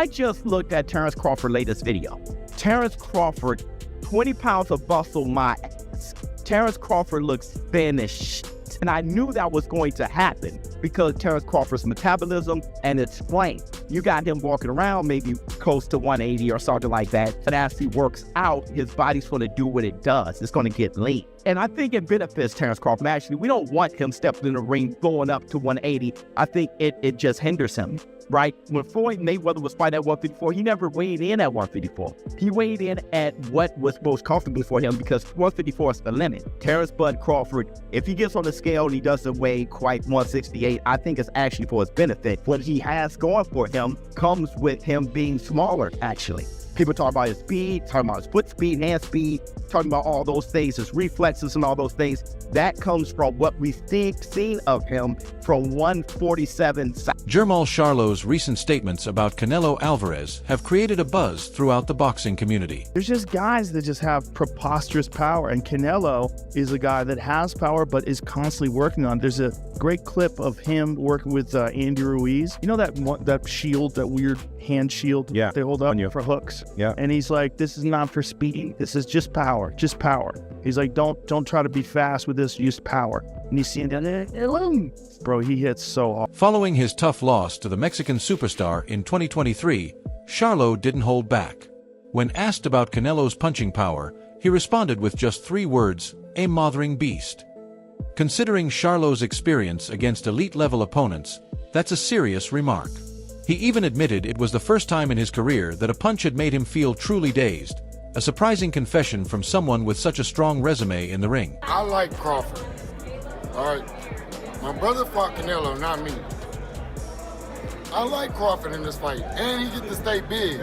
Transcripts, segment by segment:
I just looked at Terence Crawford's latest video. Terence Crawford, 20 pounds of muscle, my ass. Terence Crawford looks thin as shit. And I knew that was going to happen because Terence Crawford's metabolism and its strength. You got him walking around maybe close to 180 or something like that. And as he works out, his body's going to do what it does. It's going to get lean. And I think it benefits Terence Crawford. Actually, we don't want him stepping in the ring going up to 180. I think it just hinders him. Right? When Floyd Mayweather was fighting at 154, he never weighed in at 154. He weighed in at what was most comfortable for him because 154 is the limit. Terence Bud Crawford, if he gets on the scale and he doesn't weigh quite 168, I think it's actually for his benefit. What he has going for him comes with him being smaller, actually. People talk about his speed, talking about his foot speed, hand speed, talking about all those things, his reflexes and all those things. That comes from what we've seen of him from 147. Jermall Charlo's recent statements about Canelo Alvarez have created a buzz throughout the boxing community. There's just guys that just have preposterous power, and Canelo is a guy that has power but is constantly working on it. There's a great clip of him working with Andy Ruiz. You know that shield, that weird hand shield they hold up for hooks? Yeah. And he's like, this is not for speed. This is just power. Just power. He's like, don't try to be fast with this, just power. And you see him, bro, he hits so hard. Following his tough loss to the Mexican superstar in 2023, Charlo didn't hold back. When asked about Canelo's punching power, he responded with just 3 words: a mothering beast. Considering Charlo's experience against elite-level opponents, that's a serious remark. He even admitted it was the first time in his career that a punch had made him feel truly dazed, a surprising confession from someone with such a strong resume in the ring. I like Crawford. All right, my brother fought Canelo, not me. I like Crawford in this fight, and he get to stay big.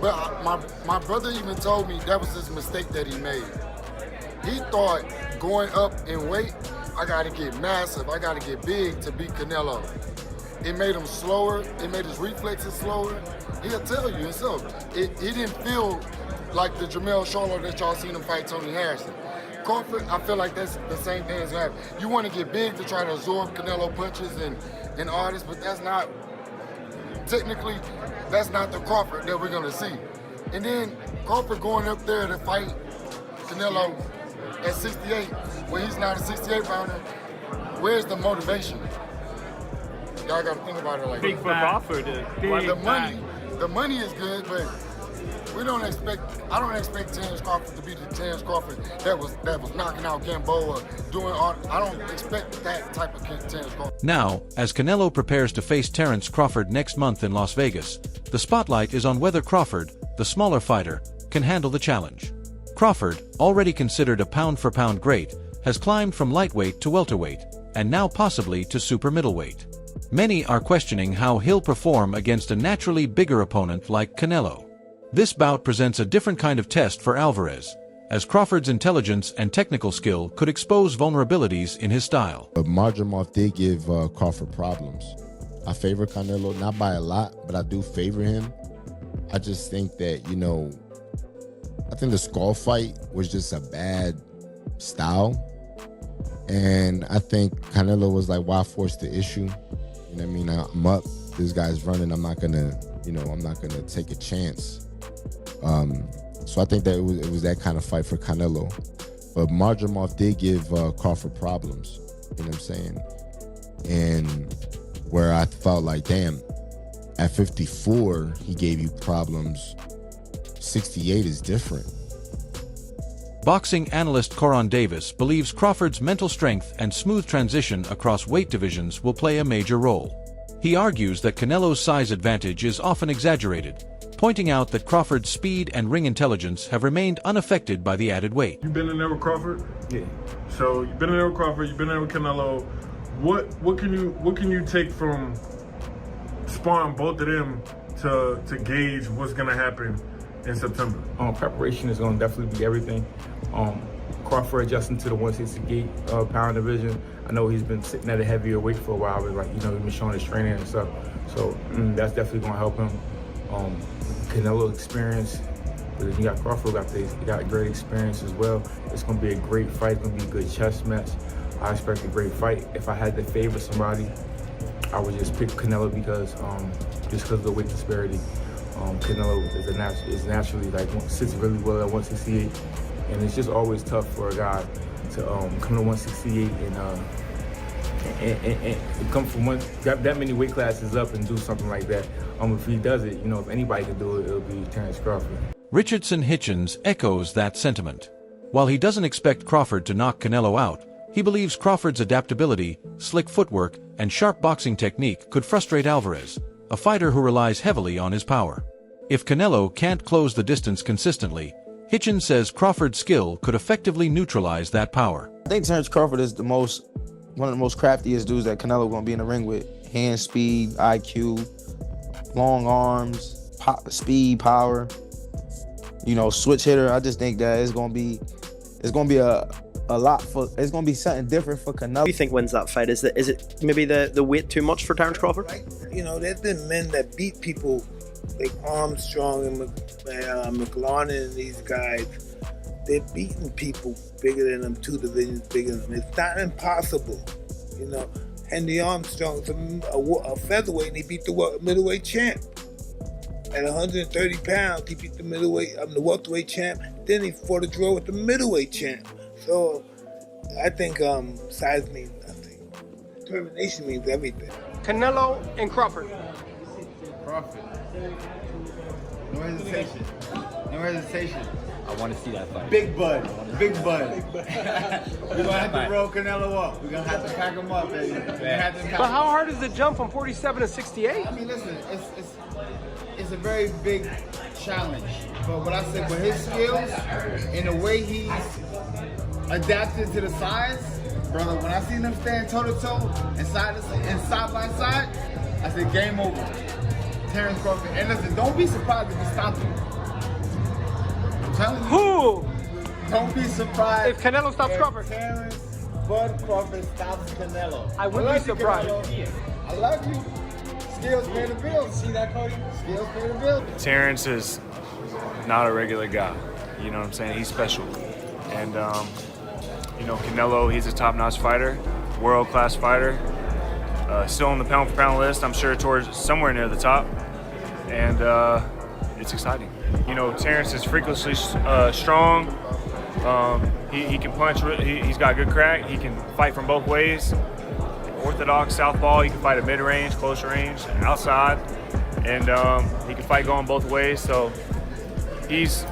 But my brother even told me that was his mistake that he made. He thought going up in weight, I gotta get massive, I gotta get big to beat Canelo. It made him slower, it made his reflexes slower. He'll tell you himself. He didn't feel like the Jermall Charlo that y'all seen him fight Tony Harrison. Crawford, I feel like that's the same thing as happening. You want to get big to try to absorb Canelo punches and all this, but that's not, technically, that's not the Crawford that we're gonna see. And then Crawford going up there to fight Canelo at 68, when he's not a 68 pounder, where's the motivation? Y'all gotta think about it like big that. for Crawford. The money is good, but I don't expect Terence Crawford to be the Terence Crawford that was knocking out Gamboa, doing all. I don't expect that type of Terence Crawford. Now, as Canelo prepares to face Terence Crawford next month in Las Vegas, the spotlight is on whether Crawford, the smaller fighter, can handle the challenge. Crawford, already considered a pound-for-pound great, has climbed from lightweight to welterweight, and now possibly to super middleweight. Many are questioning how he'll perform against a naturally bigger opponent like Canelo. This bout presents a different kind of test for Alvarez, as Crawford's intelligence and technical skill could expose vulnerabilities in his style. But Jermall did give Crawford problems. I favor Canelo, not by a lot, but I do favor him. I just think that, I think the skull fight was just a bad style. And I think Canelo was like, why force the issue? You know what I mean? I'm up, this guy's running, I'm not gonna take a chance. So I think that it was that kind of fight for Canelo. But Jermall did give Crawford problems, you know what I'm saying? And where I felt like, damn, at 54, he gave you problems. 68 is different. Boxing analyst Coron Davis believes Crawford's mental strength and smooth transition across weight divisions will play a major role. He argues that Canelo's size advantage is often exaggerated, pointing out that Crawford's speed and ring intelligence have remained unaffected by the added weight. You've been in there with Crawford? Yeah. So you've been in there with Crawford, you've been in there with Canelo. What can you take from sparring both of them to gauge what's gonna happen in September? Preparation is gonna definitely be everything. Crawford adjusting to the 168 pound division. I know he's been sitting at a heavier weight for a while, but he's been showing his training and stuff. So that's definitely gonna help him. Canelo experience, you got Crawford, he got great experience as well. It's gonna be a great fight, it's gonna be a good chess match. I expect a great fight. If I had to favor somebody, I would just pick Canelo because of the weight disparity. Canelo is naturally like sits really well at 168, and it's just always tough for a guy to come to 168 and come from that many weight classes up and do something like that. If he does it, if anybody can do it, it'll be Terence Crawford. Richardson Hitchens echoes that sentiment. While he doesn't expect Crawford to knock Canelo out, he believes Crawford's adaptability, slick footwork, and sharp boxing technique could frustrate Alvarez, a fighter who relies heavily on his power. If Canelo can't close the distance consistently, Hitchens says Crawford's skill could effectively neutralize that power. I think Terence Crawford is one of the most craftiest dudes that Canelo going to be in the ring with. Hand speed, IQ, long arms, speed, power. Switch hitter. I just think that it's going to be it's going to be something different for Canelo. What do you think wins that fight? Is it maybe the weight too much for Terence Crawford? There's been men that beat people like Armstrong and McLaren and these guys. They're beating people bigger than them, 2 divisions bigger than them. It's not impossible, Henry Armstrong's a featherweight, and he beat the middleweight champ. At 130 pounds, he beat the welterweight champ. Then he fought a draw with the middleweight champ. So I think size means nothing. Determination means everything. Canelo and Crawford. Crawford. No hesitation. No hesitation. I want to see that fight. Big Bud. We're going to have to roll Canelo up. We're going to have to pack him up, baby. But how hard is the jump from 47 to 68? I mean, listen, it's a very big challenge. But what I said, with his skills and the way he's adapted to the size, brother, when I seen him stand toe-to-toe and side by side, I said, game over. Terence Crawford. And listen, don't be surprised if he stops him. I'm telling you. Who? Don't be surprised if Canelo stops Crawford. Terence Bud Crawford stops Canelo. I wouldn't be surprised. I love you. Skills pay the bills. See that, Cody? Skills pay the bills. Terence is not a regular guy. You know what I'm saying? He's special. And, Canelo, he's a top-notch fighter, world-class fighter. Still on the pound-for-pound list, I'm sure towards somewhere near the top. And it's exciting. Terence is freakishly strong. He can punch. He's got good crack. He can fight from both ways. Orthodox, southpaw. He can fight at mid-range, close range, outside. And he can fight going both ways. So it's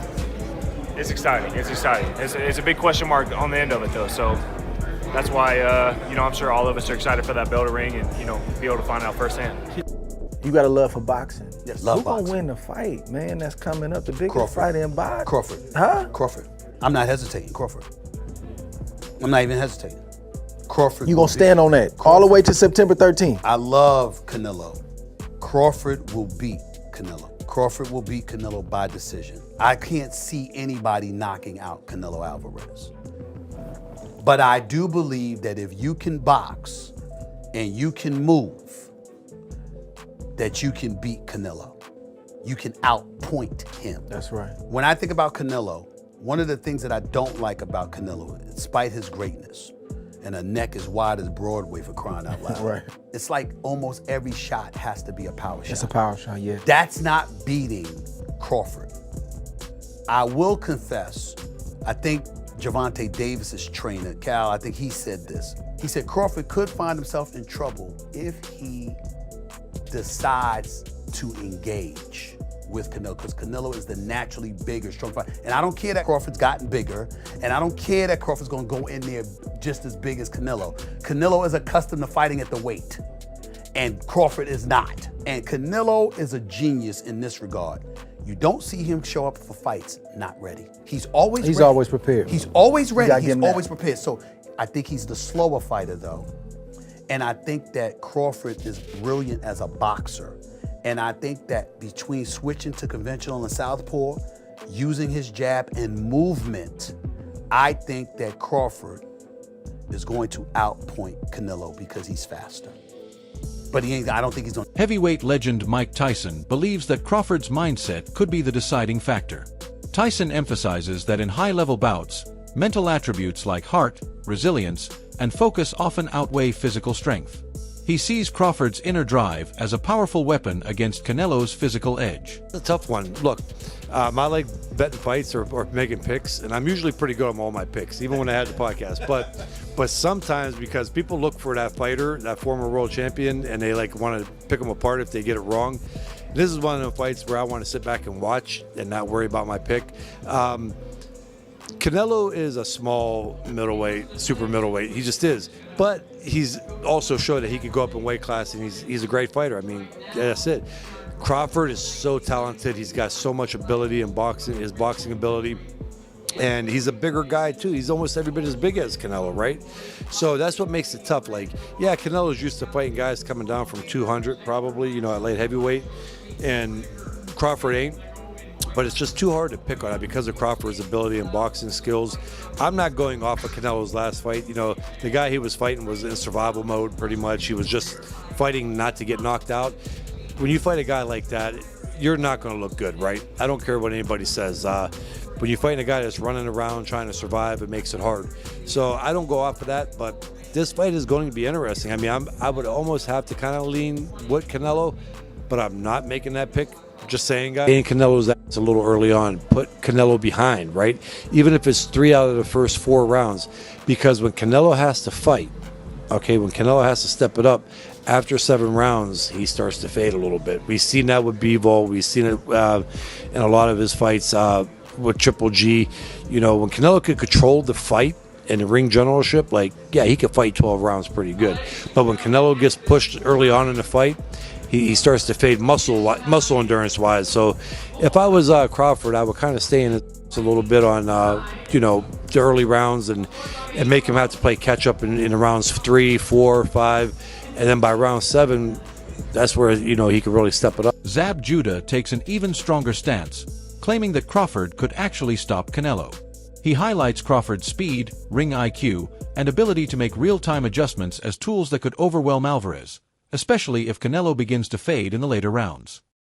exciting. It's exciting. It's a big question mark on the end of it, though. So that's why, I'm sure all of us are excited for that bell to ring and, be able to find out firsthand. You got a love for boxing. Yes, love boxing. Who's gonna win the fight, man? That's coming up, the biggest fight in boxing. Crawford. Huh? Crawford. I'm not hesitating. Crawford. I'm not even hesitating. Crawford. You gonna stand on that all the way to September 13th? I love Canelo. Crawford will beat Canelo. Crawford will beat Canelo by decision. I can't see anybody knocking out Canelo Alvarez. But I do believe that if you can box and you can move, that you can beat Canelo. You can outpoint him. That's right. When I think about Canelo, one of the things that I don't like about Canelo, despite his greatness, and a neck as wide as Broadway for crying out loud. Right. It's like almost every shot has to be a power shot. It's a power shot, yeah. That's not beating Crawford. I will confess, I think Gervonta Davis's trainer, Cal, I think he said this. He said Crawford could find himself in trouble if he decides to engage with Canelo, because Canelo is the naturally bigger, strong fighter. And I don't care that Crawford's gotten bigger, and I don't care that Crawford's gonna go in there just as big as Canelo. Canelo is accustomed to fighting at the weight, and Crawford is not. And Canelo is a genius in this regard. You don't see him show up for fights not ready. He's always ready. Always prepared. He's always ready. He's always that. prepared. So I think he's the slower fighter, though. And I think that Crawford is brilliant as a boxer. And I think that between switching to conventional and southpaw, using his jab and movement, I think that Crawford is going to outpoint Canelo because he's faster. But I don't think he's going to. Heavyweight legend Mike Tyson believes that Crawford's mindset could be the deciding factor. Tyson emphasizes that in high-level bouts, mental attributes like heart, resilience, and focus often outweigh physical strength. He sees Crawford's inner drive as a powerful weapon against Canelo's physical edge. It's a tough one. Look, I like betting fights or making picks, and I'm usually pretty good on all my picks, even when I had the podcast. But sometimes, because people look for that fighter, that former world champion, and they like want to pick them apart if they get it wrong. This is one of the fights where I want to sit back and watch and not worry about my pick. Canelo is a small middleweight, super middleweight. He just is. But he's also showed that he could go up in weight class, and he's a great fighter. I mean, that's it. Crawford is so talented. He's got so much ability in boxing, his boxing ability. And he's a bigger guy, too. He's almost every bit as big as Canelo, right? So that's what makes it tough. Like, yeah, Canelo's used to fighting guys coming down from 200 probably, you know, at light heavyweight. And Crawford ain't. But it's just too hard to pick on it because of Crawford's ability and boxing skills. I'm not going off of Canelo's last fight. You know, the guy he was fighting was in survival mode pretty much. He was just fighting not to get knocked out. When you fight a guy like that, you're not going to look good, right? I don't care what anybody says. When you fight a guy that's running around trying to survive, it makes it hard. So I don't go off of that, but this fight is going to be interesting. I mean, I would almost have to kind of lean with Canelo, but I'm not making that pick. Just saying, guys. And Canelo's that's a little early on. Put Canelo behind, right? Even if it's 3 out of the first 4 rounds, because when Canelo has to fight, okay, when Canelo has to step it up, after 7 rounds, he starts to fade a little bit. We've seen that with Bivol. We've seen it in a lot of his fights with Triple G. You know, when Canelo could control the fight and the ring generalship, like, yeah, he could fight 12 rounds pretty good. But when Canelo gets pushed early on in the fight, he starts to fade muscle endurance wise. So if I was Crawford, I would kind of stay in a little bit on you know, the early rounds and make him have to play catch up in the rounds 3, 4, 5, and then by round 7, that's where, you know, he could really step it up. Zab Judah takes an even stronger stance, claiming that Crawford could actually stop Canelo. He highlights Crawford's speed, ring IQ, and ability to make real-time adjustments as tools that could overwhelm Alvarez, especially if Canelo begins to fade in the later rounds.